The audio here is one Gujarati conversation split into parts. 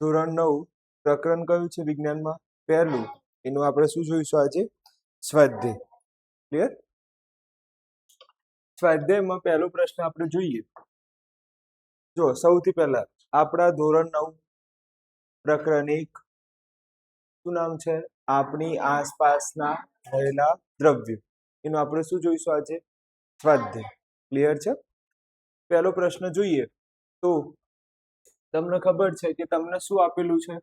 ધોરણ 9 પ્રકરણ કયું છે વિજ્ઞાનમાં? પહેલું. એનું આપણે શું જોઈશું આજે? સ્વાધ્યાય. ક્લિયર? સ્વાધ્યાયમાં પહેલો પ્રશ્ન આપણે જોઈએ. જો સૌથી પહેલા આપણા ધોરણ 9 પ્રકરણ 1 શું નામ છે? આપણી આસપાસના રહેલા દ્રવ્યો. એનું આપણે શું જોઈશું આજે? સ્વાધ્યાય. ક્લિયર છે? પહેલો પ્રશ્ન જોઈએ તો તમને ખબર છે કે તમને શું આપેલું છે?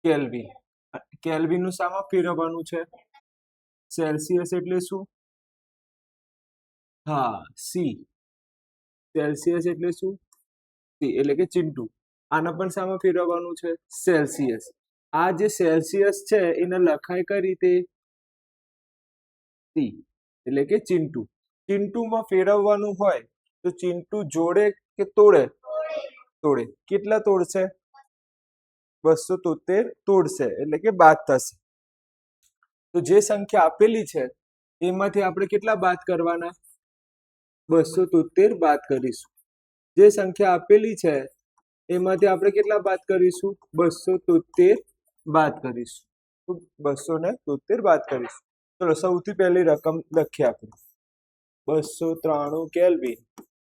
કેલ્વિન. કેલ્વિનનું શામાં ફેરવવાનું છે? સેલ્સિયસ એટલે શું? હા, સી. સેલ્સિયસ એટલે શું? સી એટલે કે ચિંટુ. આને પણ શામાં ફેરવવાનું છે? સેલ્સિયસ. આ જે સેલ્સિયસ છે એને લખાય કઈ રીતે? સી એટલે કે ચિંટુ. ચિંટુમાં ફેરવવાનું હોય તો ચિંટુ જોડે કે તોડે? તોડે. કેટલા તોડશે? 273 તોડશે એટલે કે બાદ થશે. તો જે સંખ્યા આપેલી છે એમાંથી આપણે કેટલા બાદ કરવાના? 273 બાદ કરીશું. જે સંખ્યા આપેલી છે એમાંથી આપણે કેટલા બાદ કરીશું? 273 બાદ કરીશું. 273 બાદ કરીશું. ચલો સૌથી પહેલી રકમ લખીએ આપણે. 293 કેલ્વિન.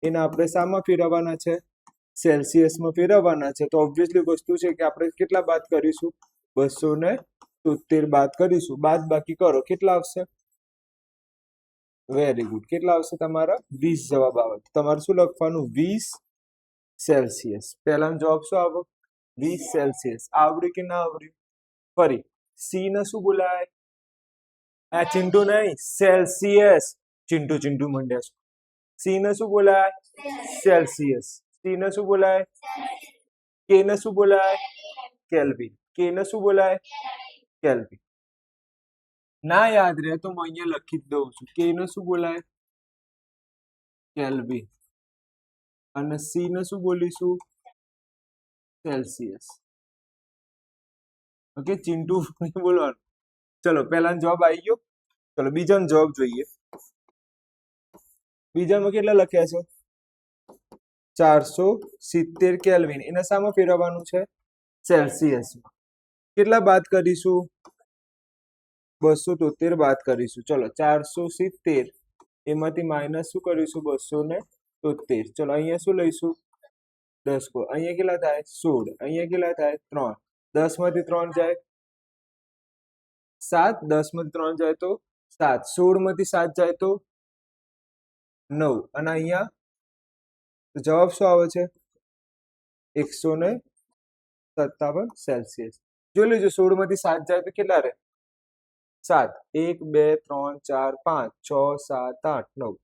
એને આપણે શામાં ફેરવવાના છે? સેલ્સિયસમાં ફેરવવાના છે. તો ઓબ્વિયસલી વસ્તુ છે કે આપણે કેટલા બાદ કરીશું? 273 બાદ કરીશું. બાદ બાકી કરો. કેટલા આવશે? Very good. કેટલા આવશે તમારા? 20 જવાબ આવે. તમારે શું લખવાનું? 20 સેલ્સિયસ. પહેલાનો જવાબ શું આવ્યો? 20 સેલ્સિયસ. આવડ્યું કે ના આવડ્યું? ફરી સી ને શું બોલાય? આ ચિંટુ નહીં, સેલ્સિયસ. ચિંટુ ચિંટુ મંડ્યા છે. સી ને શું બોલાય? સેલ્સિયસ. સી ને શું બોલાય? કે ને શું બોલાય? કેલ્વિન. કે ને શું બોલાય? કેલ્વિન. ના યાદ રહે તો હું અહીંયા લખી જ દઉં છું. કે ને શું બોલાય? કેલ્વિન. અને સી ને શું બોલીશું? સેલ્સિયસ. ઓકે, ચિંટુ બોલવાનું. ચલો પહેલાનો જવાબ આવી ગયો. ચલો બીજાનો જવાબ જોઈએ. બીજામાં કેટલા લખ્યા છે? 470 કેલ્વિન. એને શામાં ફેરવવાનું છે? સેલ્સિયસમાં. કેટલા બાદ કરીશું? 273 બાદ કરીશું. ચલો 470 એમાંથી માઇનસ શું કરીશું? 273. ચલો અહીંયા શું લઈશું? 10. અહીંયા કેટલા થાય? 16. અહીંયા કેટલા થાય? 3. 10 માંથી 3 જાય 7. 10 માંથી 3 જાય તો 7. 16 માંથી 7 જાય તો 9. અને અહીંયા જવાબ શું આવે છે? 157 સેલ્સિયસ. જોઈ લેજો 16 માંથી 7 જાય તો કેટલા રહે? 7. 1 2 3 4 5 6 7 8 9.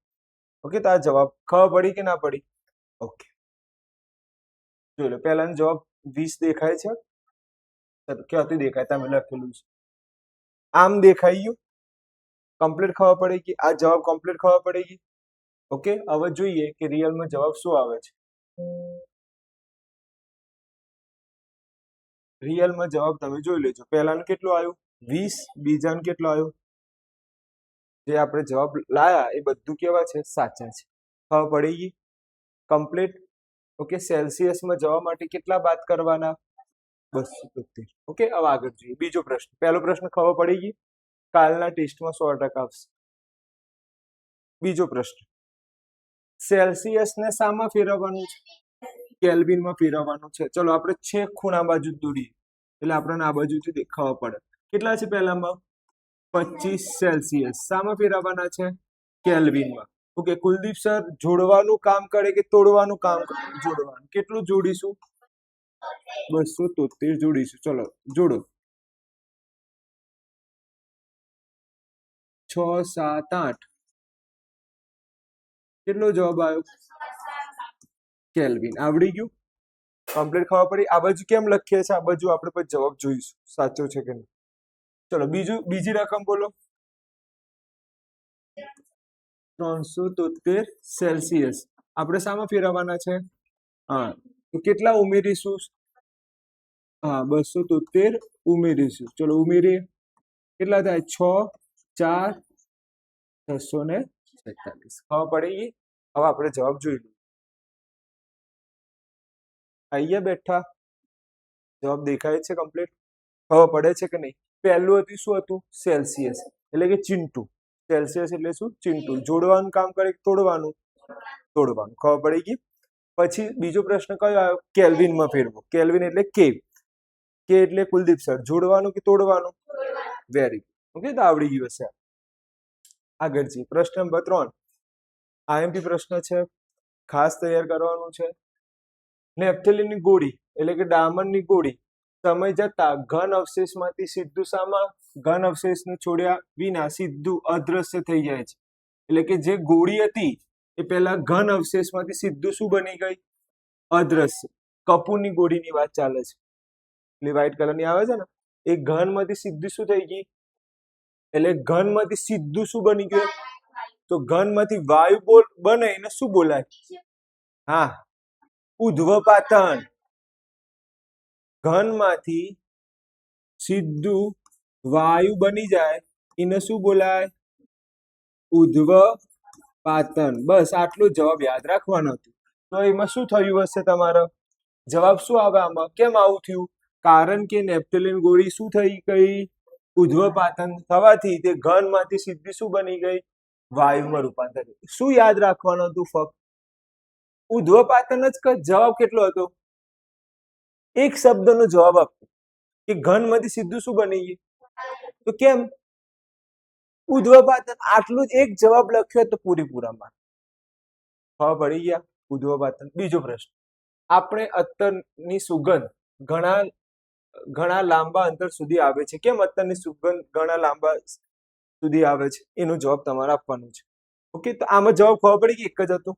ઓકે, તો આ જવાબ ખબર પડી કે ના પડી? ઓકે, જોઈ લો. પહેલાનો જવાબ 20 દેખાય છે? ક્યાંથી દેખાય? તમે લખેલું છે આમ દેખાઈ ગયું. કમ્પ્લીટ ખબર પડી ગઈ. આ જવાબ કમ્પ્લીટ ખબર પડી ગઈ. ઓકે, હવે જોઈએ કે રિયલમાં જવાબ શું આવે છે. રિયલમાં જવાબ તમે જોઈ લેજો. પહેલાનું કેટલું આવ્યું? 20. બીજાનું કેટલું આવ્યું? જે આપણે જવાબ લાયા એ બધું કેવા છે? સાચા છે. ખબર પડી ગઈ કમ્પ્લીટ. ઓકે, સેલ્સિયસમાં જવા માટે કેટલા બાદ કરવાના? 273. ઓકે, હવે આગળ જોઈએ. બીજો પ્રશ્ન. પહેલો પ્રશ્ન ખબર પડી ગઈ. કાલના ટેસ્ટમાં 100% આવશે. બીજો પ્રશ્ન. સેલ્સિયસને શામાં ફેરવવાનું છે? કેલ્વિનમાં ફેરવવાનું છે. ચલો આપણે છેક ખૂણા બાજુ દોરીએ એટલે આપણને આ બાજુથી દેખાવા પડે. કેટલા છે પહેલામાં? 25 સેલ્સિયસ. શામાં ફેરવવાના છે? કેલ્વિનમાં. ઓકે, કુલદીપ સર જોડવાનું કામ કરે કે તોડવાનું કામ કરે? જોડવાનું. કેટલું જોડીશું? 273 જોડીશું. ચલો જોડો. 6 7 8. કેટલો જવાબ આવ્યો? કેલ્વિન. આવડી ગયું? કમ્પ્લીટ ખબર પડી? આ બાજુ કેમ લખીએ છીએ? આ બાજુ આપણે પછી જવાબ જોઈશું સાચો છે કે નહીં. ચલો બીજી રકમ બોલો. 373 સેલ્સિયસ. આપણે શામાં ફેરવવાના છે? હા, તો કેટલા ઉમેરીશું? હા, 273 ઉમેરીશું. ચલો ઉમેરીએ. કેટલા થાય? 6 4 646. ખબર પડી ગઈ. હવે આપણે જવાબ જોઈ લઈએ. અહીંયા બેઠા જવાબ દેખાય છે કમ્પ્લીટ? ખબર પડે છે કે નહીં? પહેલું હતું શું હતું? સેલ્સિયસ, એટલે કે ચિંટુ. સેલ્સિયસ એટલે શું? ચિંટુ. જોડવાનું કામ કરે કે તોડવાનું? તોડવાનું. ખબર પડી ગઈ? પછી બીજો પ્રશ્ન કયો આવ્યો? કેલ્વિનમાં ફેરવો. કેલ્વિન એટલે કે એટલે કુલદીપ સર જોડવાનું કે તોડવાનું? Very good. ઓકે, તો આવડી ગયું હશે. આગળ જઈએ. પ્રશ્ન નંબર 3 આઈએમપી પ્રશ્ન છે, ખાસ તૈયાર કરવાનું છે. નેપ્થેલિનની ગોળી એટલે કે ડામરની ગોળી સમય જતા ઘન અવશેષમાંથી સીધું સામા ઘન અવશેષને છોડ્યા વિના સીધું અદ્રશ્ય થઈ જાય છે. એટલે કે જે ગોળી હતી એ પહેલા ઘન અવશેષમાંથી સીધું શું બની ગઈ? અદ્રશ્ય. કપૂરની ગોળીની વાત ચાલે છે, એટલે વ્હાઈટ કલરની આવે છે ને, એ ઘનમાંથી સીધું શું થઈ ગઈ? એટલે ઘનમાંથી સીધું શું બની ગયું? તો ઘનમાંથી વાયુ બને એને શું બોલાય? હા, ઉધ્વપાતન. ઘનમાંથી સીધું વાયુ બની જાય એને શું બોલાય? ઉધ્વપાતન. બસ આટલો જવાબ યાદ રાખવાનો હતો. તો એમાં શું થયું હશે તમારો જવાબ? શું આવે આમાં? કેમ આવું થયું? કારણ કે નેપ્થેલિન ગોળી શું થઈ ગઈ? ઉધ્વપાતન થવાથી તે ઘનમાંથી સીધી શું બની ગઈ? વાયુમાં રૂપાંતર. શું યાદ રાખવાનું હતું? ફક્ત ઉધ્વપાતન જ. જવાબ કેટલો હતો? એક શબ્દનો જવાબ આપો કે ઘનમાંથી સીધું શું બની ગયું? તો કેમ ઉધ્વપાતન? આટલું જ એક જવાબ લખ્યો તો પૂરેપૂરામાં ખબર પડી ગયા. ઉધ્વપાતન. બીજો પ્રશ્ન, આપણે અત્તરની સુગંધ ઘણા લાંબા અંતર સુધી આવે છે. કેમ અત્તરની સુગંધ ઘણા લાંબા સુધી આવે છે? એનો જવાબ તમારે આપવાનો છે. ઓકે, તો આમાં જવાબ ખબર પડી કે એક જ હતો?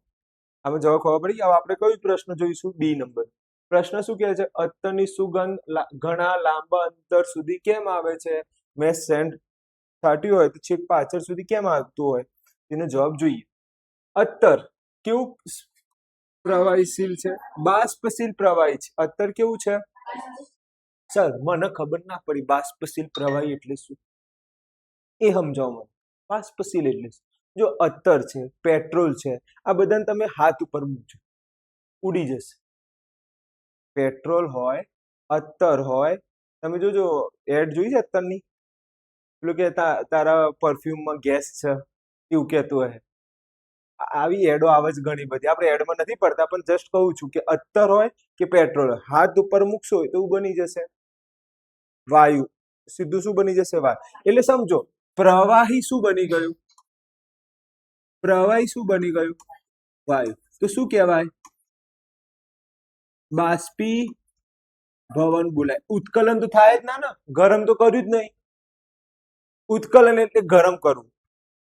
આમાં જવાબ ખબર પડી. હવે આપણે કયો પ્રશ્ન જોઈશું? બી નંબર. પ્રશ્ન શું કહે છે? અત્તરની સુગંધ ઘણા લાંબા અંતર સુધી કેમ આવે છે? મેં સેન્ટ છાંટ્યું હોય તો છેક પાછળ સુધી કેમ આવતું હોય? તેનો જવાબ જોઈએ. અત્તર કેવું પ્રવાહીશીલ છે? બાષ્પશીલ પ્રવાહી છે. અત્તર કેવું છે? સર મને ખબર ના પડી બાષ્પશીલ પ્રવાહી એટલે શું, એ સમજાવો મને. બાષ્પશીલ એટલે શું? જો અત્તર છે, પેટ્રોલ છે, આ બધાને તમે હાથ ઉપર મૂકજો, ઉડી જશે. પેટ્રોલ હોય, અત્તર હોય, તમે જોજો એડ જોઈ છે અત્તરની, પેલું કે તારા પરફ્યુમમાં ગેસ છે એવું કહેતું હોય. આવી એડો આવે છે ઘણી બધી. આપણે એડમાં નથી પડતા, પણ જસ્ટ કહું છું કે અત્તર હોય કે પેટ્રોલ હોય, હાથ ઉપર મૂકશો તો એવું બની જશે વાયુ. સીધું શું બની જશે? વાયુ. એટલે સમજો પ્રવાહી શું બની ગયું? પ્રવાહી શું બની ગયું? વાયુ. તો શું કહેવાય? બાષ્પીભવન બોલાય. ઉત્કલન તો થાય જ ના, ગરમ તો કર્યું જ નહીં. ઉત્કલન એટલે ગરમ કરવું.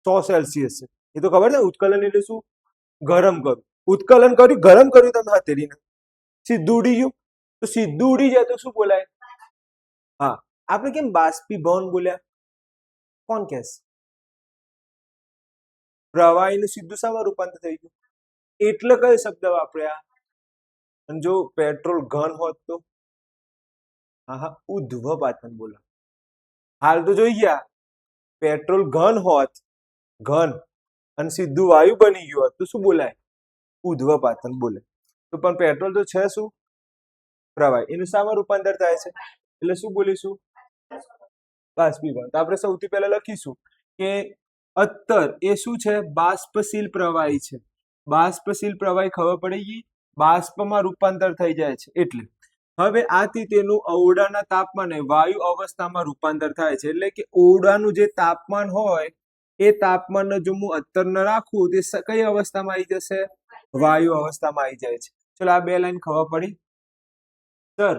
100 સેલ્સિયસ છે એ તો ખબર છે. ઉત્કલન એટલે શું? ગરમ કરવું. ઉત્કલન કર્યું, ગરમ કર્યું તમે હથેળીને, સીધું ઉડી ગયું. તો સીધું ઉડી જાય તો શું બોલાય? હા, આપણે કેમ બાષ્પીભવન બોલ્યા? કોણ કહેશે? પ્રવાહીનું સીધું શામાં રૂપાંતર થઈ ગયું? એટલે કયો શબ્દ વાપર્યા? અને જો પેટ્રોલ ઘન હોત તો? હા, ઉધ્વપાતન બોલા. હાલ તો જોઈ ગયા, પેટ્રોલ ઘન હોત, ઘન, અને સીધું વાયુ બની ગયું હોત તો શું બોલાય? ઉધ્વપાતન બોલે. તો પણ પેટ્રોલ તો છે શું? પ્રવાહી. એનું શામાં રૂપાંતર થાય છે? એટલે શું બોલીશું? બાષ્પીભવન. તો આપણે સૌથી પહેલા લખીશું કે અત્તર એ શું છે? બાષ્પશીલ પ્રવાહી છે. બાષ્પશીલ પ્રવાહી ખબર પડી ગઈ? બાષ્પમાં રૂપાંતર થઈ જાય છે. એટલે હવે આથી તેનું ઓરડાના તાપમાને વાયુ અવસ્થામાં રૂપાંતર થાય છે. એટલે કે ઓરડાનું જે તાપમાન હોય એ તાપમાનને જો હું અત્તર ન રાખું તે કઈ અવસ્થામાં આવી જશે? વાયુ અવસ્થામાં આવી જાય છે. ચલો આ બે લાઈન ખબર પડી? સર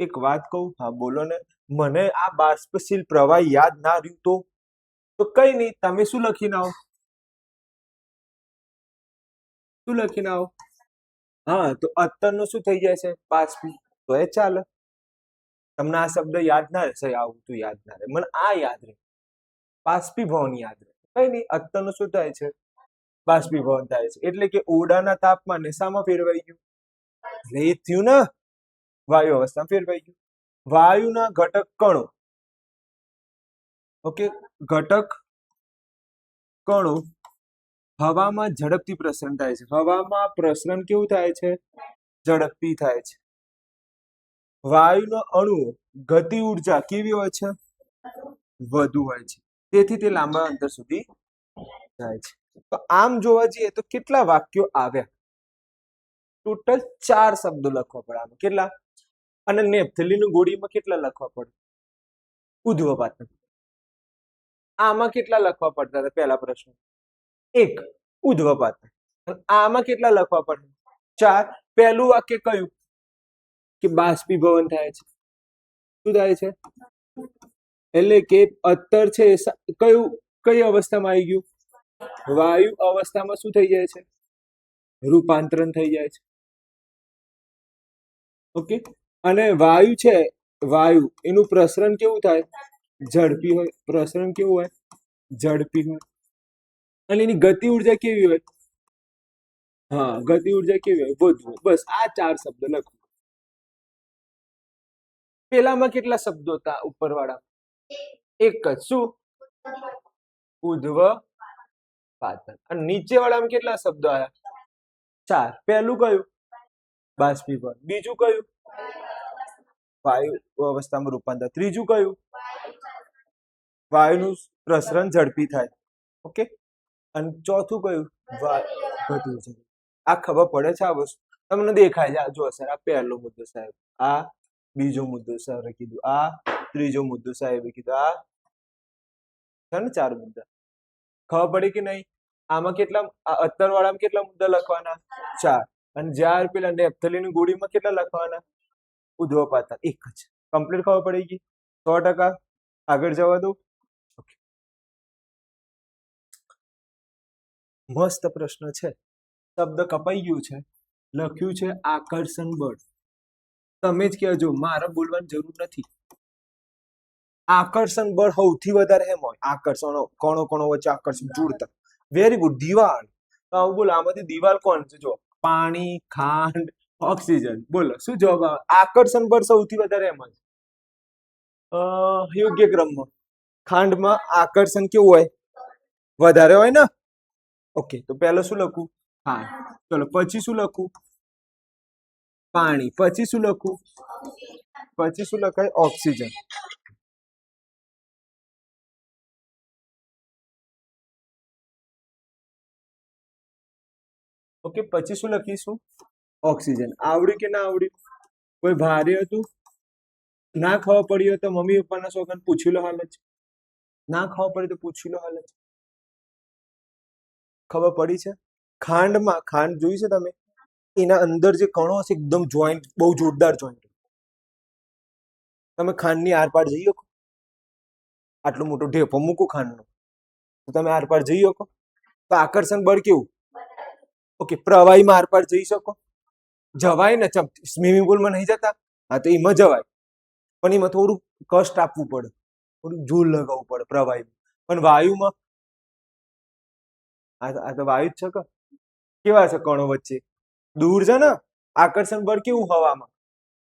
એક વાત કહું? હા બોલો ને. મને આ બાષ્પશીલ પ્રવાહી યાદ ના રહ્યું તો કઈ નહીં, તમે શું લખીને આવો? શું લખીને આવો? હા, તો અત્તરનું શું થઈ જાય છે? બાષ્પી. તો એ ચાલે. તમને આ શબ્દ યાદ ના રહેશે, આવું તો યાદ ના રહે. મને આ યાદ રહે, બાષ્પીભવન યાદ રહે. કઈ નહીં, અત્તરનું શું થાય છે? બાષ્પીભવન થાય છે. એટલે કે ઓરડાના તાપમાને શામાં ફેરવાઈ ગયું? એટલે એ થયું ને, વાયુ અવસ્થામાં ફેરવાઈ ગયું. વાયુના ઘટક કણો, ઓકે, ઘટક કણો હવામાં ઝડપથી પ્રસરણ થાય છે. હવામાં પ્રસરણ કેવું થાય છે? ઝડપથી થાય છે. વાયુના અણુઓ ગતિ ઉર્જા કેવી હોય છે? વધુ હોય છે, તેથી તે લાંબા અંતર સુધી જાય છે. તો આમ જોવા જઈએ તો કેટલા વાક્યો આવ્યા? ટોટલ 4 શબ્દો લખવા પડે આમાં. કેટલા? અને નેપ્થેલીન ગોળીમાં કેટલા લખવા પડે? ઉધ્વપાતન. આમાં કેટલા લખવા પડતા હતા? પહેલા પ્રશ્ન 1 ઉધ્વપાતન. આમાં કેટલા લખવા પડે? 4. પહેલું વાક્ય કયું? કે બાષ્પીભવન થાય છે. શું થાય છે? એટલે કે અત્તર છે કઈ અવસ્થામાં આવી ગયું? વાયુ અવસ્થામાં શું થઈ જાય છે? રૂપાંતરણ થઈ જાય છે. ઓકે. અને વાયુ છે, વાયુ એનું પ્રસરણ કેવું થાય? ઝડપી હોય. પ્રસરણ કેવું હોય? ઝડપી હોય. અને એની ગતિ ઉર્જા કેવી હોય? હા, ગતિ ઉર્જા કેવી હોય? વધુ. બસ આ 4 શબ્દ લખો. પેલામાં કેટલા શબ્દો હતા ઉપરવાળા? એક જ. શું? ઉધ્વપાતન. અને નીચેવાળામાં કેટલા શબ્દો આવ્યા? 4. પહેલું કયું? બાષ્પીભવન. બીજું કયું? વાયુ અવસ્થામાં રૂપાંતર. ત્રીજું કયું? વાયુનું પ્રસરણ ઝડપી થાય. ઓકે. અને ચોથું કયું? ગતિ ઉર્જા. આ ખબર પડે છે આ વસ્તુ? તમને દેખાય છે? જો સર, આ પહેલો મુદ્દો સાહેબ, આ બીજો મુદ્દો સાહેબે કીધું, આ ત્રીજો મુદ્દો સાહેબે કીધું, આ છે ને 4 મુદ્દા. ખબર પડી કે નહીં? આમાં કેટલા? અત્તર વાળામાં કેટલા મુદ્દા લખવાના? 4. અને જ્યાં પેલા નેપ્થેલીન ગોળીમાં કેટલા લખવાના? ઉધ્વપાતન. એક જ. કમ્પ્લીટ ખબર પડી ગઈ? 100%. આગળ જવા દો. મસ્ત પ્રશ્ન છે. શબ્દ કપાઈ ગયું છે, લખ્યું છે આકર્ષણ બળ. તમે જ કહેજો, મારે બોલવાની જરૂર નથી. આકર્ષણ બળ સૌથી વધારે હેમ હોય? આકર્ષણ કણો કણો વચ્ચે આકર્ષણ જોડતા. Very good. દિવાલ. તો બોલો, આમાંથી દિવાલ કોણ છે? જો, પાણી, ખાંડ, ઓક્સિજન. બોલો શું જવાબ આવે? આકર્ષણ બળ સૌથી વધારે એમ જ. યોગ્ય ક્રમમાં ખાંડમાં આકર્ષણ કેવું હોય? વધારે હોય ને. ઓકે. તો પહેલો શું લખું? ખાંડ. ચલો, પછી શું લખું? પાણી. પછી શું લખું? પછી શું લખાય? ઓક્સિજન. ઓકે. પછી શું લખીશું? ઓક્સિજન. આવડ્યું કે ના આવડ્યું? કોઈ ભારે હતું? ના ખબર પડી હોય તો મમ્મી પપ્પાના સોગન પૂછી લો હાલ જ. ના ખબર પડી તો પૂછી લો હાલ જ. ખબર પડી છે? ખાંડમાં, ખાંડ જોઈ છે તમે? એના અંદર જે કણો છે એકદમ જોઈન્ટ, બહુ જોરદાર જોઈન્ટ. તમે ખાંડની આરપાર જઈ શકો? આટલું મોટું ઢેફો મૂકો ખાંડનો, તો તમે આરપાર જઈ શકો? તો આકર્ષણ બળ કેવું? ઓકે. પ્રવાહીમાં આરપાર જઈ શકો? જવાય ને. સ્વિમિંગ પુલમાં નહીં જતા? હા, તો એમાં જવાય. પણ એમાં થોડું કષ્ટ આપવું પડે, થોડું જોર લગાવવું પડે પ્રવાહીમાં. પણ વાયુમાં આ તો વાયુ જ છે કે? કેવા છે કણો વચ્ચે? દૂર છે ને. આકર્ષણ બળ કેવું હવામાં?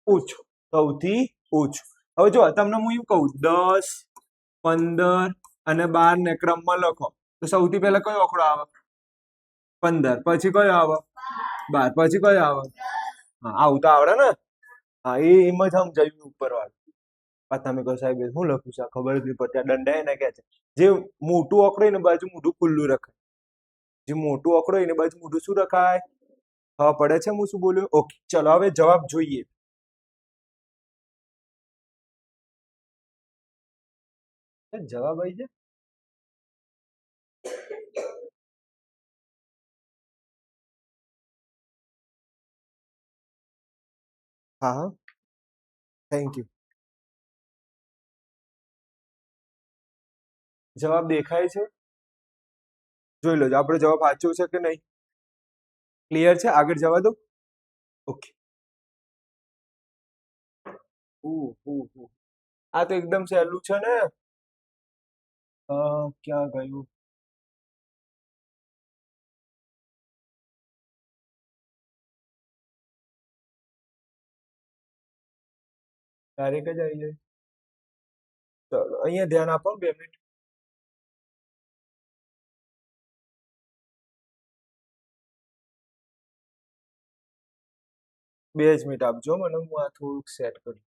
ઓછું. સૌથી ઓછું. હવે જો તમને હું એમ કહું 10, 15 અને 12 ને ક્રમમાં લખો, તો સૌથી પહેલા કયો આંકડો આવે? 15. પછી કયો આવે? 12. પછી કયો આવે? હા, આવું તો આવડે ને. હા, એમ જ સમજાયું ઉપર વાળું. તમે કહો સાહેબ હું લખું છું ખબર જ નહીં પડતી. આ દંડા એને કહે છે જે મોટું આંકડો એને બાજુ મોઢું ખુલ્લું રખાય. જે મોટું આંકડો એને બાજુ મોઢું શું રખાય? ખબર પડે છે હું શું બોલ્યો? ઓકે. ચલો, હવે જવાબ જોઈએ. જવાબ આવી જાય. હા હા, થેન્ક યુ. જવાબ દેખાય છે? જોઈ લો આપણો જવાબ સાચો છે કે નહીં. ક્લિયર છે? આગળ જવા દો. ઓકે. આ તો એકદમ સહેલું છે ને. ક્યાં ગયું? ડાયરેક્ટ જ આવી જાય. ચલો, અહીંયા ધ્યાન આપો 2 મિનિટ. બે જ મિનિટ આપજો મને, હું આ થોડુંક સેટ કરું.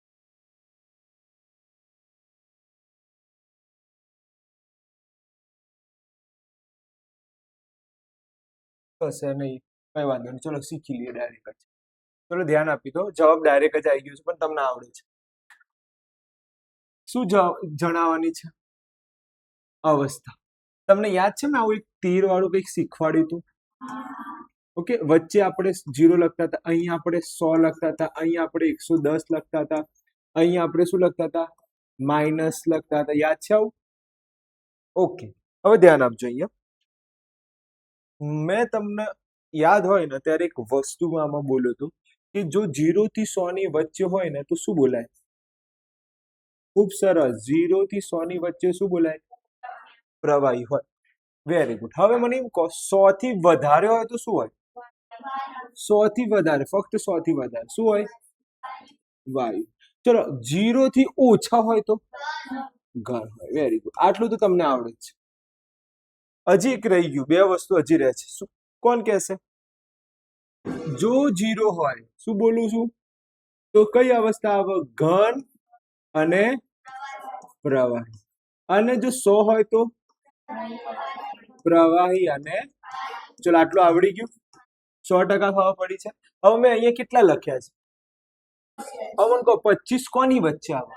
થશે નહીં, કઈ વાંધો નહીં, ચલો શીખી લઈએ ડાયરેક્ટ જ. ચલો ધ્યાન આપી દો, જવાબ ડાયરેક્ટ જ આવી ગયો છે, પણ તમને આવડે છે. શું જણાવવાની છે? અવસ્થા. તમને યાદ છે મેં આવું એક તીર વાળું કંઈક શીખવાડ્યું હતું? ઓકે, વચ્ચે આપણે 0 લખતા હતા, અહીં આપણે 100 લખતા હતા, અહીં આપણે 110 લખતા હતા, અહીં આપણે શું લખતા હતા? માઇનસ લખતા હતા. યાદ છે આવું? ઓકે, હવે ધ્યાન આપજો. અહીંયા મેં તમને યાદ હોય ને ત્યારે એક વસ્તુ આમાં બોલ્યો હતું કે જો 0 થી 100 ની વચ્ચે હોય ને તો શું બોલાય? ખૂબ સરસ, 0 થી 100 ની વચ્ચે શું બોલાય? પ્રવાહી હોય. Very good. હવે મને એમ કહો, 100 થી વધારે હોય તો શું હોય? 100 થી વધારે, ફક્ત 100 થી વધારે શું હોય? વાયુ. ચલો, 0 થી ઓછા હોય તો ઘન હોય. વેરી ગુડ, આટલું તો તમને આવડે છે. હજી એક રહી ગયું, બે વસ્તુ હજી રહે છે. શું કોણ કહેશે? જો 0 હોય, શું બોલું છું? તો કઈ અવસ્થા આવે? ઘન અને પ્રવાહી. અને જો 100 હોય તો પ્રવાહી અને, ચલો આટલું આવડી ગયું, 100% ખબર પડી છે. હવે મેં અહીંયા કેટલા લખ્યા છે? હવે મને કહો 25 કોની વચ્ચે આવે?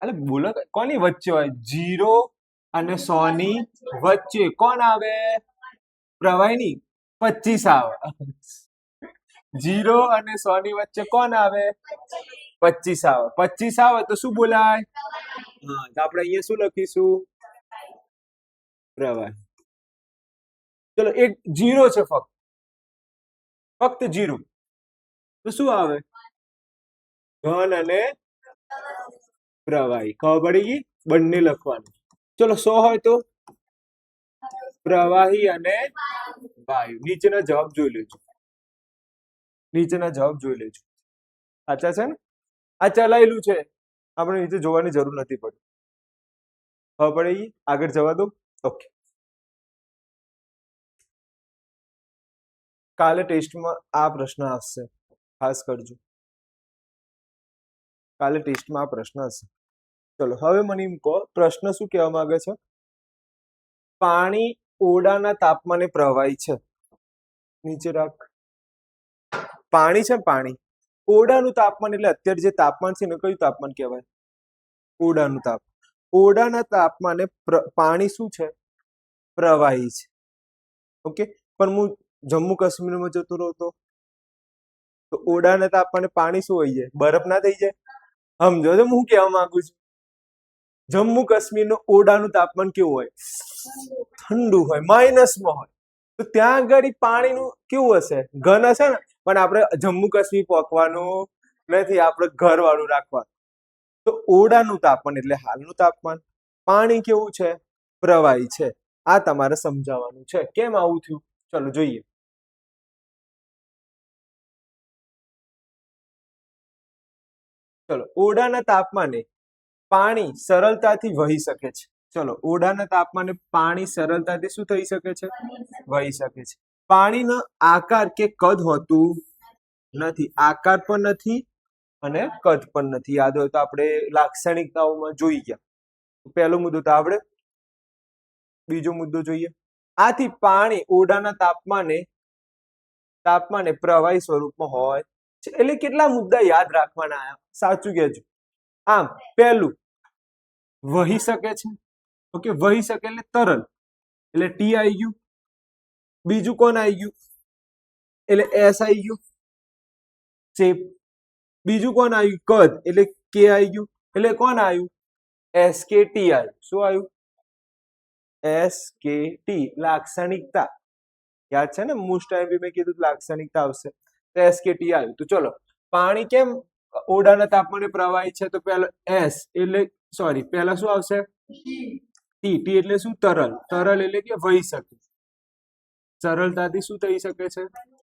એટલે બોલો, કોની વચ્ચે હોય? 0 અને 100 ની વચ્ચે કોણ આવે? પ્રવાહી ની 25 આવે. 0 અને 100 ની વચ્ચે કોણ આવે? 25 આવે. 25 આવે તો શું બોલાય? હા, તો આપણે અહીંયા શું લખીશું? પ્રવાહી. ચલો, એક 0 છે, ફક્ત 0, તો શું આવે? ઘન અને પ્રવાહી. ખબર પડી ગઈ? બંને લખવાનું. ચલો, 100 હોય તો પ્રવાહી અને વાયુ. નીચેના જવાબ જોઈ લેજો. નીચેના જવાબ જોઈ લેજો. સાચા છે ને? આ ચલાયેલું છે, આપણે નીચે જોવાની જરૂર નથી પડી. ખબર પડી ગઈ? આગળ જવા દો. ઓકે, કાલે ટેસ્ટમાં આ પ્રશ્ન આવશે, ખાસ કરજો. કાલે ટેસ્ટમાં આ પ્રશ્ન હશે. ચલો, હવે મને એમ કહો, પ્રશ્ન શું કહેવા માંગે છે? પાણી ઓરડાના તાપમાને પ્રવાહી છે. નીચે રાખ. પાણી છે, પાણી ઓરડાનું તાપમાન, એટલે અત્યારે જે તાપમાન છે ને, કયું તાપમાન કહેવાય? ઓરડાનું તાપમાન. ઓરડાના તાપમાને પાણી શું છે? પ્રવાહી છે. ઓકે, પણ હું જમ્મુ કાશ્મીરમાં જતો રહું તો ઓરડાના તાપમાને પાણી શું હોય જાય? બરફ ના થઈ જાય? સમજો તો હું કહેવા માંગુ છું? જમ્મુ કાશ્મીરનું ઓરડાનું તાપમાન કેવું હોય? ઠંડુ હોય, માઇનસમાં હોય. તો ત્યાં આગળ પાણીનું કેવું હશે? ઘન હશે ને. પણ આપણે જમ્મુ કાશ્મીર પહોંચવાનું નથી, આપણે ઘર વાળું રાખવાનું. તો ઓરડાનું તાપમાન એટલે હાલનું તાપમાન. પાણી કેવું છે? પ્રવાહી છે. આ તમારે સમજાવવાનું છે. કેમ આવું થયું? ચલો જોઈએ. ચલો, ઓરડાના તાપમાને પાણી સરળતાથી વહી શકે છે. ચલો, ઓરડાના તાપમાને પાણી સરળતાથી શું થઈ શકે છે? વહી શકે છે. પાણીનો આકાર કે કદ હોતું નથી. આકાર પણ નથી અને કદ પણ નથી. યાદ હોય તો આપણે લાક્ષણિકતાઓમાં જોઈ ગયા. પહેલો મુદ્દો તો આપણે, બીજો મુદ્દો જોઈએ. આથી પાણી ઓરડાના તાપમાને પ્રવાહી સ્વરૂપમાં હોય છે. એટલે કેટલા મુદ્દા યાદ રાખવાના? સાચું કહેજો. આમ, પહેલું, વહી શકે છે. ઓકે, વહી શકે એટલે તરલ, એટલે ટી આવી ગયું. બીજું કોણ આવી ગયું? એટલે એસ આવી ગયું, શેપ. બીજું કોણ આવ્યું? કદ, એટલે કે આવી ગયું. એટલે કોણ આવ્યું? એસ કે ટી આવ્યું. શું આવ્યું? એસ કે ટી. લાક્ષણિકતા યાદ છે ને? મોસ્ટ ટાઈમ મેં કીધું લાક્ષણિકતા આવશે, તો એસ કે ટી આવ્યું. તો ચલો, પાણી કેમ ઓરડાના તાપમાને પ્રવાહી છે? તો પહેલા એસ એટલે, સોરી, પહેલા શું આવશે? ટી. ટી એટલે શું? તરલ. તરલ એટલે કે વહી શકે, સરળતાથી શું થઈ શકે છે?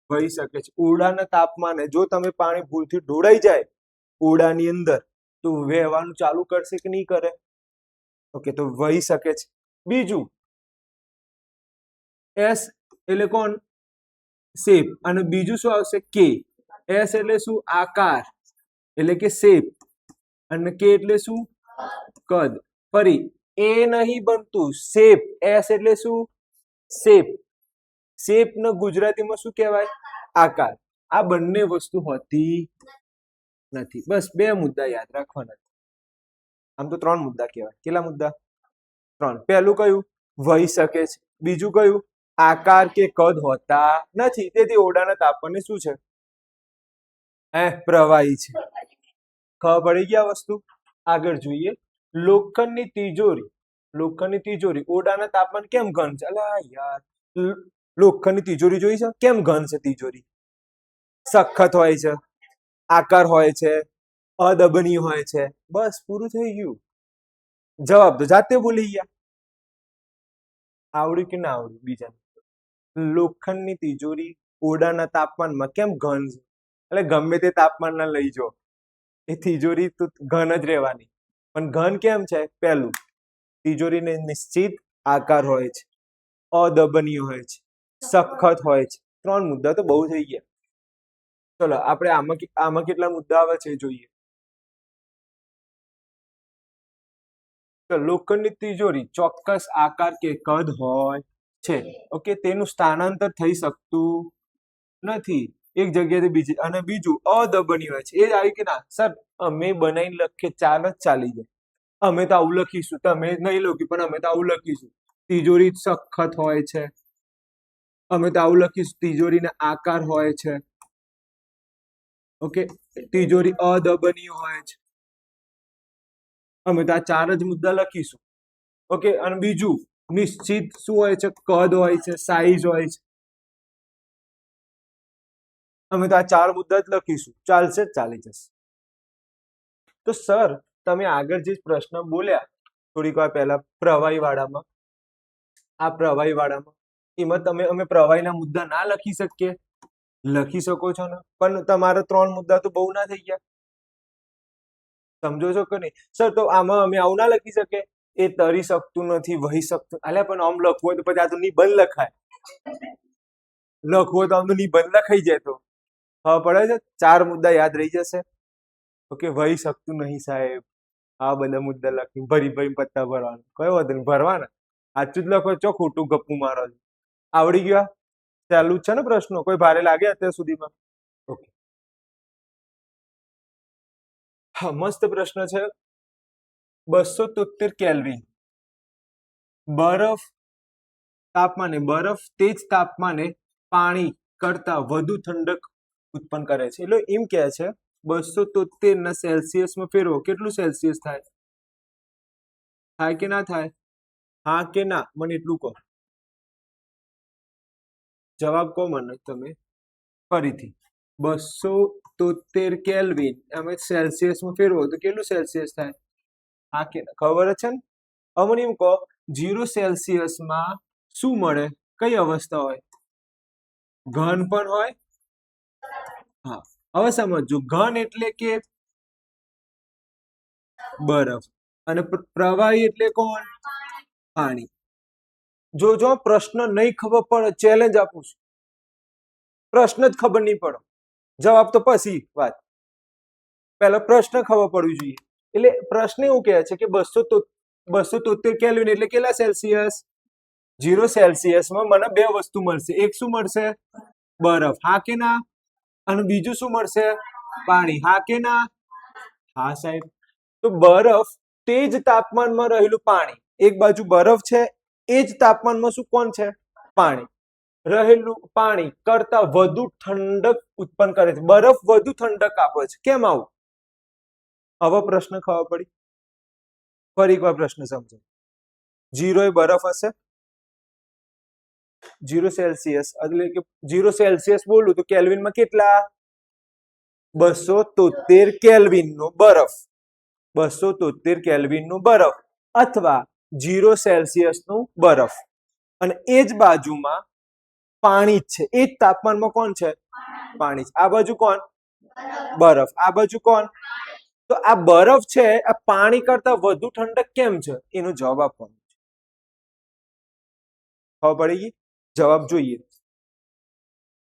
વહી શકે છે. ઓરડાના તાપમાને જો તમે પાણી ભૂલથી ઢોળાઈ જાય ઓરડાની અંદર, તો વહેવાનું ચાલુ કરશે કે નહીં કરે? ઓકે, તો વહી શકે છે. બીજું, એસ એટલે કોણ? શેપ. અને બીજું શું આવશે? કે. એસ એટલે શું? આકાર, એટલે કે શેપ. અને કે એટલે શું? કદ. ફરી એ નહીં બનતું, શેપ. એસ એટલે શું? શેપ. શેપ ને ગુજરાતીમાં શું કહેવાય? આકાર. આ બંને વસ્તુ હોતી નથી. બસ 2 મુદ્દા યાદ રાખવાના. આમ તો 3 મુદ્દા કહેવાય. કેટલા મુદ્દા? 3. પહેલું કયું? વહી શકે છે. બીજું કયું? આકાર કે કદ હોતા નથી, તેથી ઓરડાના તાપમાને શું છે? પ્રવાહી છે. ખબર પડી ગઈ આ વસ્તુ? આગળ જોઈએ. લોખંડની તિજોરી. લોખંડની તિજોરી ઓરડાના તાપમાન કેમ ઘન છે? અલા યાર, લોખંડની તિજોરી જોઈ છે? કેમ ઘન છે તિજોરી? સખત હોય છે, આકાર હોય છે, અદબની હોય છે. બસ પૂરું થઈ ગયું. જવાબ તો જાતે બોલી ગયા. આવડ્યું કે ના આવડ્યું? બીજા લોખંડની તિજોરી ઓરડાના તાપમાનમાં કેમ ઘન છે? એટલે ગમે તે તાપમાન ના લઈ જો, એ તિજોરી તો ઘન જ રહેવાની. પણ ઘન કેમ છે? પહેલું, તિજોરીને નિશ્ચિત આકાર હોય છે, અદબનીય હોય છે, સખત હોય છે. 3 મુદ્દા તો બહુ થઈ ગયા. ચલો આપણે આમાં કેટલા મુદ્દા આવે છે જોઈએ. તો લોખંડની તિજોરી ચોક્કસ આકાર કે કદ હોય છે. ઓકે, તેનું સ્થાનાંતર થઈ શકતું નથી એક જગ્યાએથી બીજી. અને બીજું અદબની હોય છે. એ આવી કે ના સર અમે બનાવીને લખીએ ચાલ જ ચાલી જાય, અમે તો આવું લખીશું, તમે નહીં લખ્યું પણ અમે તો આવું લખીશું. તિજોરી સખત હોય છે, અમે તો આવું લખીશું. તિજોરીને આકાર હોય છે. ઓકે, તિજોરી અદબની હોય છે, અમે તો આ 4 જ મુદ્દા લખીશું. ઓકે, અને બીજું નિશ્ચિત શું હોય છે? કદ હોય છે, સાઈઝ હોય છે. અમે તો આ 4 મુદ્દા જ લખીશું. ચાલશે? ચાલી જશે. તો સર તમે આગળ જે પ્રશ્ન બોલ્યા થોડીક વાર પહેલા પ્રવાહી વાળામાં, આ પ્રવાહી વાળામાં એમાં અમે પ્રવાહીના મુદ્દા ના લખી શકીએ? લખી શકો છો ને, પણ તમારા 3 મુદ્દા તો બહુ ના થઈ ગયા. સમજો છો કે નહીં? સર તો આમાં અમે આવું ના લખી શકીએ, એ તરી શકતું નથી, વહી શકતું. અલ્યા પણ આમ લખવું હોય તો પછી આ તો નિબંધ લખાય. લખવું હોય તો આમ તો નિબંધ લખાઈ જાય. તો હા પડે છે. 4 મુદ્દા યાદ રહી જશે. ઓકે, વહી શકતું નહીં સાહેબ, આ બધા મુદ્દા લખી ભરી પત્તા ભરવાનું. કયો વાંધો નહીં, ભરવાના. સાચું જ લખો છો, ખોટું ગપ્પું મારો છો. આવડી ગયા? ચાલુ જ છે ને પ્રશ્નો? કોઈ ભારે લાગે અત્યાર સુધીમાં? ઓકે, હા મસ્ત પ્રશ્ન છે. 273 કેલ્વિન બરફ તે જ તાપમાને પાણી કરતા વધુ ઠંડક ઉત્પન્ન કરે છે. એટલે એમ કહે છે 273 ના સેલ્સિયસમાં ફેરવો, કેટલું સેલ્સિયસ થાય? થાય કે ના થાય? હા કે ના? મને એટલું કહો. જવાબ કહો મને તમે ફરીથી. 273 કેલ્વિન અમે સેલ્સિયસમાં ફેરવો તો કેટલું સેલ્સિયસ થાય? હા કે ખબર છે ને? અમને એમ કહો 0 સેલ્સિયસમાં શું મળે? કઈ અવસ્થા હોય? ઘન પણ હોય. હા, હવે સમજો. ઘન એટલે કે બરફ, અને પ્રવાહી એટલે કોણ? પાણી. જો પ્રશ્ન નહીં ખબર પડે, ચેલેન્જ આપું છું. પ્રશ્ન જ ખબર નહીં પડે, જવાબ તો પછી વાત. પહેલા પ્રશ્ન ખબર પડવી જોઈએ. એટલે પ્રશ્ન એવું કહે છે કે 273 કેલ્વિન એટલે કેટલા સેલ્સિયસ? 0 સેલ્સિયસમાં મને 2 વસ્તુ મળશે. એક શું મળશે? બરફ. હા કે ના? અને બીજું શું મળશે? પાણી. હા કે ના? હા સાહેબ. તો બરફ તે જ તાપમાનમાં રહેલું પાણી, એક બાજુ બરફ છે, એ જ તાપમાનમાં શું કોણ છે? પાણી. રહેલું પાણી કરતા વધુ ઠંડક ઉત્પન્ન કરે છે. બરફ વધુ ઠંડક આપે છે. કેમ આવું? હવે પ્રશ્ન ખબર પડી? ફરી એકવાર પ્રશ્ન સમજો. 0 એ બરફ હશે, 0 સેલ્સિયસ એટલે કે 0 સેલ્સિયસ બોલું તો કેલ્વિનમાં કેટલા? 273 કેલ્વિન નો બરફ. 273 કેલ્વિન નું બરફ અથવા 0 સેલ્સિયસ નું બરફ, અને એ જ બાજુમાં પાણી જ છે. એ જ તાપમાનમાં કોણ છે? પાણી. આ બાજુ કોણ? બરફ. આ બાજુ કોણ? તો આ બરફ છે, આ પાણી કરતા વધુ ઠંડક કેમ છે? એનો જવાબ આપવાનો. ખબર પડી ગઈ? જવાબ જોઈએ.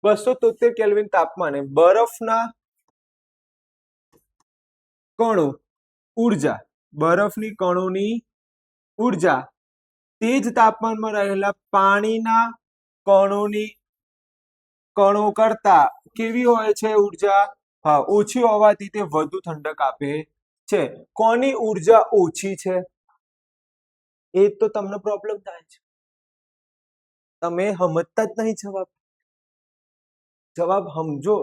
273 કેલ્વિન તાપમાને બરફના કણો ઉર્જા, બરફની કણોની ઉર્જા તે જ તાપમાનમાં રહેલા પાણીના કણોની કણો કરતા કેવી હોય છે ઉર્જા? હા, ઓછી હોવાથી તે વધુ ઠંડક આપે છે. કોની ઉર્જા ઓછી છે એ તો તમને પ્રોબ્લેમ થાય છે. તમે સમજતા જ નહીં જવાબ. જવાબ સમજો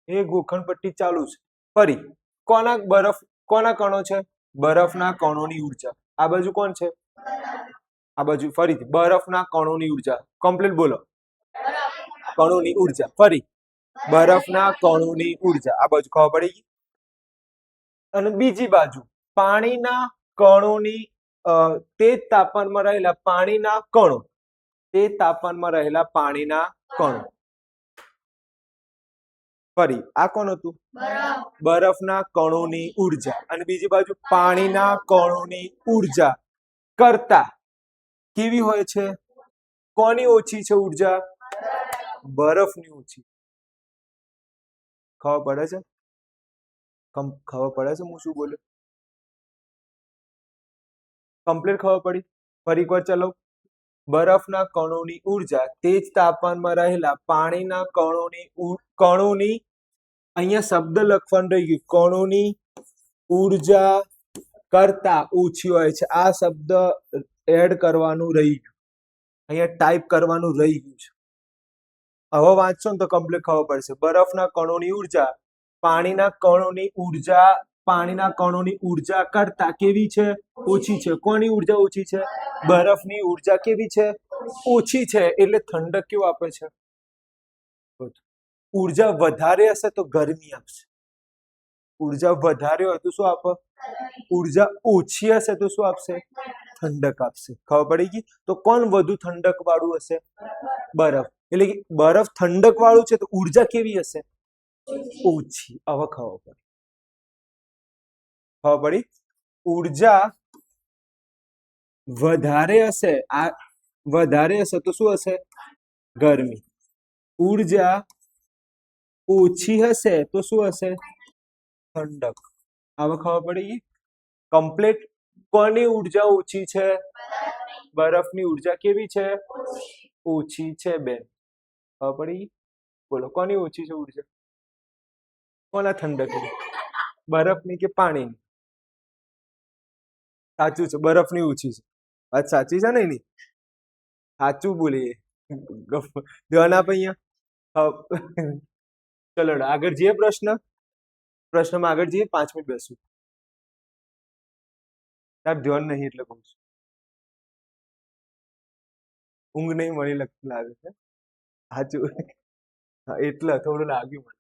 એ ગોખણપટ્ટી ચાલુ છે. ફરી કોના કણો છે? બરફના કણોની ઉર્જા. આ બાજુ કોણ છે? આ બાજુ ફરીથી બરફના કણોની ઉર્જા. કમ્પ્લીટ બોલો. કણોની ઉર્જા. ફરી બરફના કણોની ઉર્જા. આ બાજુ ખબર પડી ગઈ? અને બીજી બાજુ પાણીના કણોની તે જ તાપમાનમાં રહેલા પાણીના કણો. તે તાપમાનમાં રહેલા પાણીના કણો. ફરી આ કોણ હતું? બરફના કણોની ઉર્જા. અને બીજી બાજુ પાણીના કણોની ઉર્જા કરતા કેવી હોય છે? કોની ઓછી છે ઉર્જા? બરફની ઓછી. ખબર પડે છે? ખબર પડે છે હું શું બોલ્યો? કમ્પ્લીટ ખબર પડી? ફરી એકવાર ચલો. બરફના કણોની ઉર્જા તે જ તાપમાનમાં રહેલા પાણીના કણોની અહીંયા શબ્દ લખવાનું રહી ગયું. કણોની ઉર્જા કરતા ઓછી હોય છે. આ શબ્દ એડ કરવાનું રહી ગયું. અહીંયા ટાઈપ કરવાનું રહી ગયું છે. હવે વાંચશો ને તો કમ્પ્લીટ ખબર પડશે. બરફના કણોની ઉર્જા પાણીના કણોની ઉર્જા કરતા કેવી છે? ઓછી છે. કોની ઉર્જા ઓછી છે? બરફની ઉર્જા કેવી છે? ઓછી છે. એટલે ઠંડક કેવું આપે છે? ઉર્જા વધારે હશે તો ગરમી આપશે. ઉર્જા વધારે હોય તો શું આપે? ઉર્જા ઓછી હશે તો શું આપશે? ઠંડક આપશે. ખબર પડી ગઈ? તો કોણ વધુ ઠંડક વાળું હશે? બરફ. એટલે કે બરફ ઠંડક વાળું છે તો ઉર્જા કેવી હશે? ઓછી. હવે ખબર પડી? ઉર્જા વધારે હશે તો શું હશે? ગરમી. ઉર્જા ઓછી હશે તો શું હશે? ઠંડક. હવે ખબર પડી ગઈ? કમ્પ્લીટ. કોની ઉર્જા ઓછી છે? બરફની ઉર્જા કેવી છે? ઓછી છે બેન. ખબર પડી? બોલો કોની ઓછી છે ઉર્જા? કોના ઠંડકની? બરફની કે પાણીની? સાચું છે, બરફની ઓછી છે. વાત સાચી છે ને એની? સાચું બોલીએ. ધ્યાન આપ અહીંયા. ચલો આગળ જઈએ. પ્રશ્નમાં આગળ જઈએ. 5 મિનિટ બેસું. તાર ધ્યાન નહીં એટલે કહું છું. ઊંઘ નહીં મળી લાગે છે. સાચું એટલે થોડું લાગ્યું મને.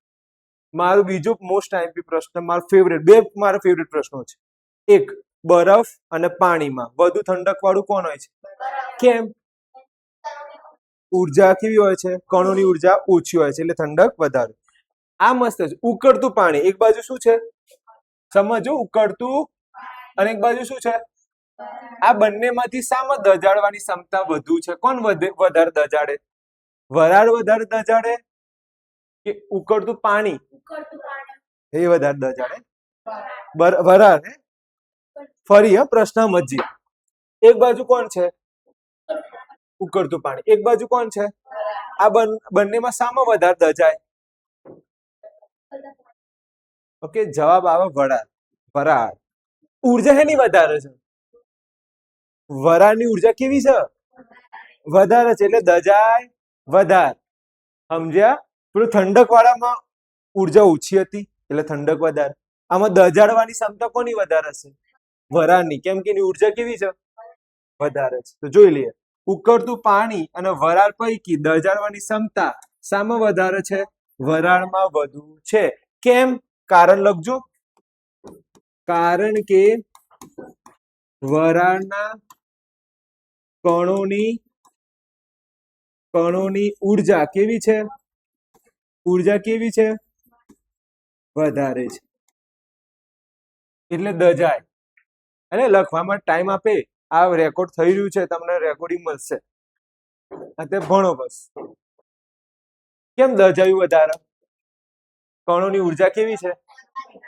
મારું બીજું મોસ્ટ આઈએમપી પ્રશ્ન, મારો ફેવરેટ. મારા ફેવરેટ પ્રશ્નો છે. એક, બરફ અને પાણીમાં વધુ ઠંડક વાળું કોણ હોય છે? કેમ? ઉર્જા કેવી હોય છે? કણોની ઉર્જા ઓછી હોય છે એટલે ઠંડક વધારે. આ મસ્ત છે. ઉકળતું પાણી. એક બાજુ શું છે? સમજો. ઉકળતું અને એક બાજુ શું છે? આ બંનેમાંથી શામાં દજાડવાની ક્ષમતા વધુ છે? કોણ વધારે દજાડે? વરાળ વધારે દજાડે કે ઉકળતું પાણી? એ વધારે દજાડે. વરાળ. ફરી પ્રશ્ન સમજીએ. એક બાજુ કોણ છે? ઉકળતું પાણી. એક બાજુ કોણ છે? આ બંનેમાં શામાં વધારે દજાય? ઓકે, જવાબ આવે વરાળ. ઉર્જા એની વધારે છે. વરાળની ઉર્જા કેવી છે? વધારે છે એટલે દજાય વધારે. સમજ્યા? પેલું ઠંડક વાળામાં ઉર્જા ઓછી હતી એટલે ઠંડક વધારે. આમાં દજાડવાની ક્ષમતા કોની વધારે છે? વરાળની. કેમ કે એની ઉર્જા કેવી છે? વધારે છે. તો જોઈ લઈએ. ઉકળતું પાણી અને વરાળ પૈકી દજાડવાની ક્ષમતા શામાં વધારે છે? વરાળમાં વધુ છે. કેમ? કારણ લખજો. કારણ કે વરાળના કણોની ઉર્જા કેવી છે? વધારે છે. એટલે દજાય. અને લખવામાં ટાઈમ આપે. આ રેકોર્ડ થઈ રહ્યું છે, તમને રેકોર્ડિંગ મળશે. અત્યારે ભણો બસ. કેમ દજાયું વધારે? કણોની ઉર્જા કેવી છે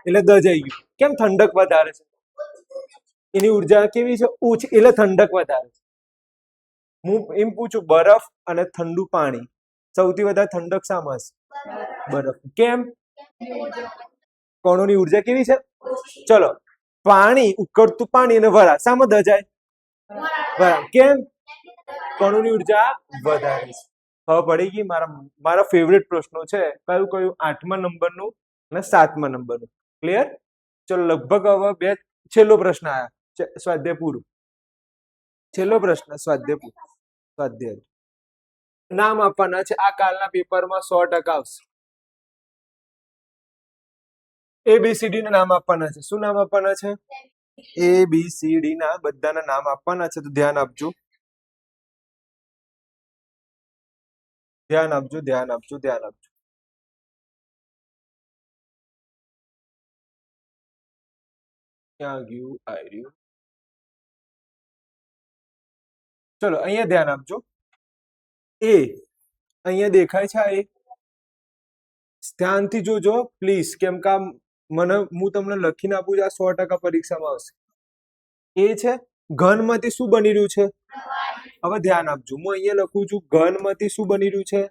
એટલે દજાઈ ગયું. કેમ? ઠંડક વધારે છે. એની ઉર્જા કેવી છે? ઓછી એટલે ઠંડક વધારે છે. હું એમ પૂછું, બરફ અને ઠંડુ પાણી સૌથી વધારે ઠંડક શામાં હશે? બરફ. કેમ? કણોની ઉર્જા કેવી છે? ચલો, પાણી, ઉકળતું પાણી અને વરાળ શામાં દજાય? વરાળ. કેમ? કણોની ઉર્જા વધારે છે. હવે પડી ગઈ. મારા ફેવરેટ પ્રશ્નો છે. કયું કયું? 8મા નંબરનું અને 7મા નંબરનું. ક્લિયર? ચલો, લગભગ હવે બે છેલ્લો પ્રશ્ન આયા. સ્વાધ્યાય પૂરું. છેલ્લો પ્રશ્ન સ્વાધ્યાય. સ્વાધ્યાય નામ આપવાના છે. આ કાલના પેપરમાં 100% આવશે. ABCD ના નામ આપવાના છે. શું નામ આપવાના છે? ABCD ના બધાના નામ આપવાના છે. તો ધ્યાન આપજો, ધ્યાન આપજો, ધ્યાન આપજો, ધ્યાન આપજો. ક્યાં ગયું? આવ્યું. ચલો, અહીંયા ધ્યાન આપજો. એ અહીંયા દેખાય છે. એ ધ્યાનથી જોજો પ્લીઝ, કેમ કે હું તમને લખીને આપું છું. આ 100% પરીક્ષામાં આવશે. એ છે ઘનમાંથી શું બની રહ્યું છે? હવે ધ્યાન આપજો. હું અહીંયા લખું છું ઘનમાંથી શું બની રહ્યું છે?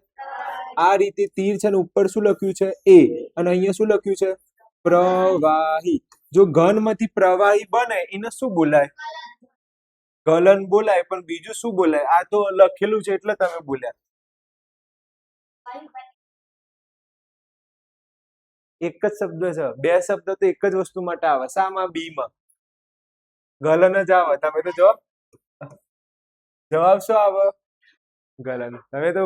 આ રીતે તીર છે ને ઉપર શું લખ્યું છે? એ. અને અહીંયા શું લખ્યું છે? પ્રવાહી. જો ઘનમાંથી પ્રવાહી બને એને શું બોલાય? ગલન બોલાય. પણ બીજું શું બોલાય? આ તો લખેલું છે એટલે તમે બોલ્યા. એક જ શબ્દ છે. બે શબ્દ તો એક જ વસ્તુ માટે આવે. શામાં? બી માં. ગલન જ આવે. તમે તો જવાબ શું આવે? ગલન. તમે તો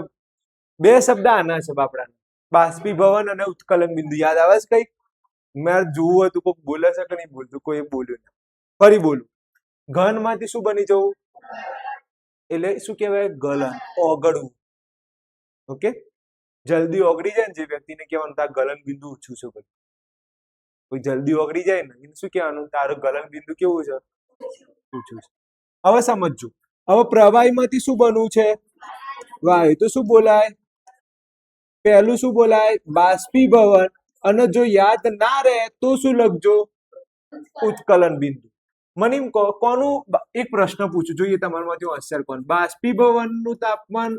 બે શબ્દ આના છે બાપડા. બાષ્પીભવન અને ઉત્કલન બિંદુ. યાદ આવે છે કઈ? મેં જોવું હતું કોઈ બોલે છે કે નહીં બોલતું. કોઈ બોલ્યું નહીં. ફરી બોલું. ઘનમાંથી શું બની જવું? એટલે શું કહેવાય? ગલન. ઓગળવું. ઓકે, જલ્દી ઓગળી જાય ને જે વ્યક્તિને કહેવાનું તાર ગલન બિંદુ ઓછું છે. ભાઈ કોઈ જલ્દી ઓગળી જાય ને એને શું કહેવાનું? તારું ગલન બિંદુ કેવું છે? ઓછું છે. હવે સમજજો. હવે પ્રવાહીમાંથી શું બનવું છે? વાયુ. તો શું બોલાય? પહેલું શું બોલાય? બાષ્પીભવન. અને જો યાદ ના રહે તો શું લખજો? ઉત્કલન બિંદુ. મને એમ કહો, કોનું એક પ્રશ્ન પૂછું, જોઈએ તમારામાંથી હોશિયાર કોણ. બાષ્પીભવનનું તાપમાન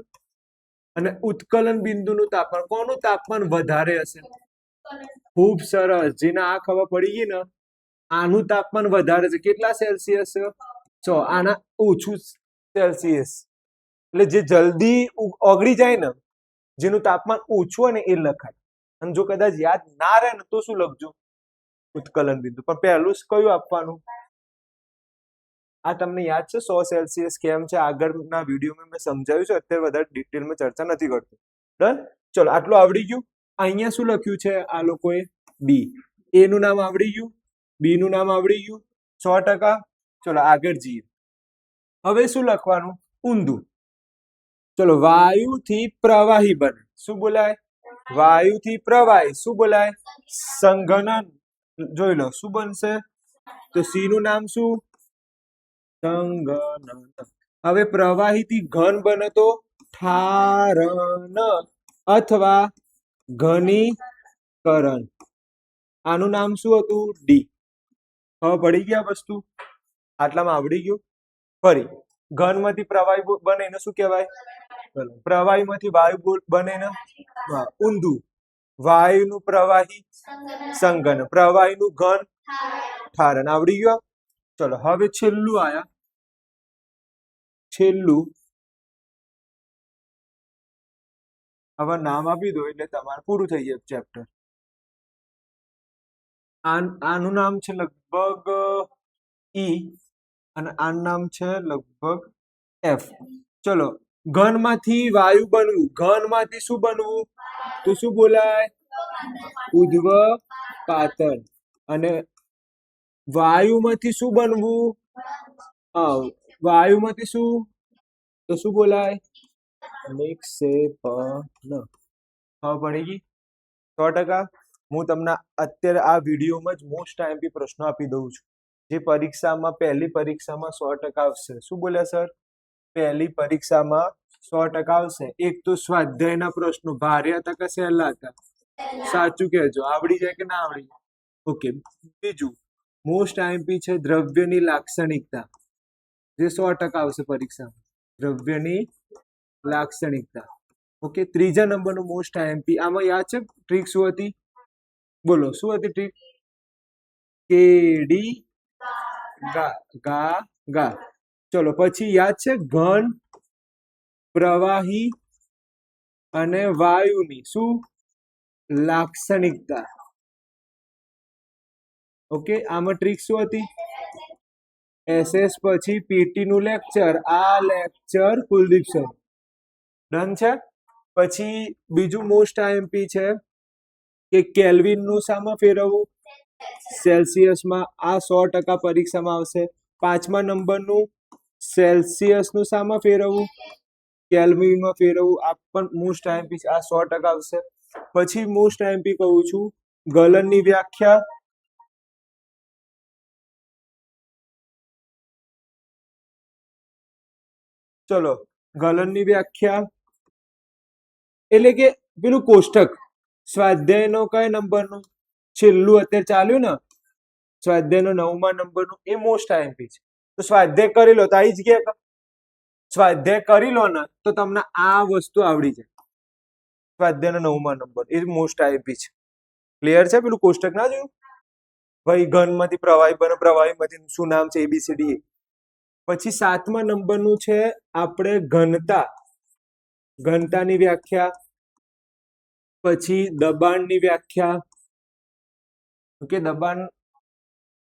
અને ઉત્કલન બિંદુનું તાપમાન, કોનું તાપમાન વધારે હશે? ખૂબ સરસ. જેને આ ખબર પડી ગઈ ને, આનું તાપમાન વધારે છે. કેટલા સેલ્સિયસ? 100. આના ઓછું સેલ્સિયસ. એટલે જે જલ્દી ઓગળી જાય ને, જેનું તાપમાન ઓછું હોય ને એ લખાય. અને જો કદાચ યાદ ના રહે ને તો શું લખજો? ઉત્કલન બિંદુ. પણ પહેલું કયું આપવાનું? આ તમને યાદ છે 100 સેલ્સિયસ કેમ છે? આગળના વિડીયોમાં મેં સમજાવ્યું છે. અત્યારે વધારે ડિટેલમાં ચર્ચા નથી કરતો. ડન. ચલો, આટલું આવડી ગયું. અહીંયા શું લખ્યું છે આ લોકોએ? બી. એ નું નામ આવડી ગયું. બી નું નામ આવડી ગયું. 100%. ચલો આગળ જઈએ. હવે શું લખવાનું? ઊંધું. ચલો, વાયુથી પ્રવાહી બને. શું બોલાય? વાયુથી પ્રવાહી. શું બોલાય? સંઘનન. જોઈ લો શું બનશે? તો સી નું નામ શું? સંઘનન. હવે પ્રવાહીથી ઘન બને તો ઠારણ અથવા ઘનીકરણ. આનું નામ શું હતું? ડી. હવે પડી ગયા વસ્તુ. આટલામાં આવડી ગયું. ફરી ઘનમાંથી પ્રવાહી બને એને શું કહેવાય? પ્રવાહીમાંથી વાયુ બને ને ઊંધું. વાયુનું પ્રવાહી સંઘન. પ્રવાહીનું ઘન ઠારણ. આવડી ગયું. ચલો, હવે છેલ્લું આયા. છેલ્લું હવે નામ આપી દો એટલે તમારે પૂરું થઈ જાય ચેપ્ટર. આનું નામ છે લગભગ ઈ અને આનું નામ છે લગભગ એફ. ચલો, ઘનમાંથી વાયુ બનવું. ઘનમાંથી શું બનવું? તો શું બોલાય? ઉદ્દગપાતન. અને વાયુમાંથી શું બનવું? વાયુમાંથી શું? તો શું બોલાય? નિક્ષેપણ. હવે પડી ગઈ 100%. હું તમને અત્યારે આ વિડીયોમાં જ મોસ્ટ આઈએમપી પ્રશ્નો આપી દઉં છું, જે પરીક્ષામાં પહેલી પરીક્ષામાં 100% આવશે. શું બોલ્યા સર? પહેલી પરીક્ષામાં 100% આવશે. એક તો સ્વાધ્યાયના પ્રશ્નો ભારે હતા કે સહેલા હતા? સાચું કહેજો. આવડી જાય કે ના આવડી જાય? ઓકે. બીજું મોસ્ટ આઈએમપી છે દ્રવ્યની લાક્ષણિકતા, જે 100% આવશે પરીક્ષામાં. દ્રવ્યની લાક્ષણિકતા. ઓકે, ત્રીજા નંબરનું મોસ્ટ આઈએમપી. આમાં યાદ છે ટ્રીક શું હતી? બોલો શું હતી ટ્રીક? કેડી ગા ગા ગા. ચલો પછી યાદ છે ઘન, પ્રવાહી અને વાયુની શું લાક્ષણિકતા. ઓકે, આમાં ટ્રીક શું હતી? એસએસ પછી પીટી નું લેક્ચર, આ લેક્ચર કુલદીપ સર. ડન છે. પછી બીજું મોસ્ટ આઈએમપી છે કે કેલ્વિન નું સામાં ફેરવવું સેલ્સિયસમાં. આ 100% પરીક્ષામાં આવશે. 5મા નંબરનું સેલ્સિયસ નું સામાં ફેરવવું કેલ્વિનમાં ફેરવવું. આ પણ મોસ્ટ આઈએમપી છે, આ 100% આવશે. પછી મોસ્ટ આઈએમપી કહું છું ગલનની વ્યાખ્યા. ચલો ગલનની વ્યાખ્યા એટલે કે પેલું કોષ્ટક સ્વાધ્યાયનો કયા નંબરનું છેલ્લું અત્યારે ચાલ્યું ને સ્વાધ્યાયનો 9મા નંબરનું, એ મોસ્ટ આઈએમપી છે. તો સ્વાધ્યાય કરી લો તો આવી જ ગયા. સ્વાધ્યાય કરી લો ને તો તમને આ વસ્તુ આવડી જાય. સ્વાધ્યાયનો 9મા નંબર એ મોસ્ટ આઈએમપી છે. ક્લિયર છે? પેલું કોષ્ટક ના જોયું? ભાઈ ઘનમાંથી પ્રવાહી બને, પ્રવાહીમાંથી શું નામ છે ABCD. પછી 7મા નંબરનું છે આપણે ઘનતા, ઘનતાની વ્યાખ્યા. પછી દબાણની વ્યાખ્યા. ઓકે, દબાણ.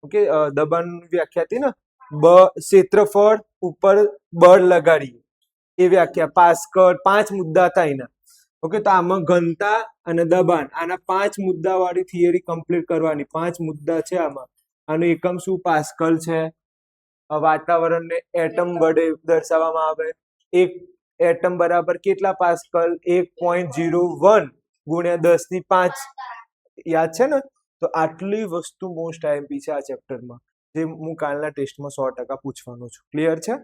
ઓકે, દબાણની વ્યાખ્યા હતી ને ક્ષેત્રફળ ઉપર બળ લગાડીએ એ વ્યાખ્યા. પાસ્કલ 5 મુદ્દા હતા એના. ઓકે, તો આમાં ઘનતા અને દબાણ આના 5 મુદ્દા વાળી થિયરી કમ્પ્લીટ કરવાની. 5 મુદ્દા છે આમાં. આનો એકમ શું પાસ્કલ છે. વાતાવરણને એટમ વડે દર્શાવવામાં આવે. એક એટમ બરાબર કેટલા પાસ્કલ? 1.01 ગુણ્યા 10⁵. યાદ છે ને? તો આટલી વસ્તુ મોસ્ટ આઈએમપી છે આ ચેપ્ટરમાં, જે હું કાલના ટેસ્ટમાં 100% પૂછવાનો છું. ક્લિયર છે?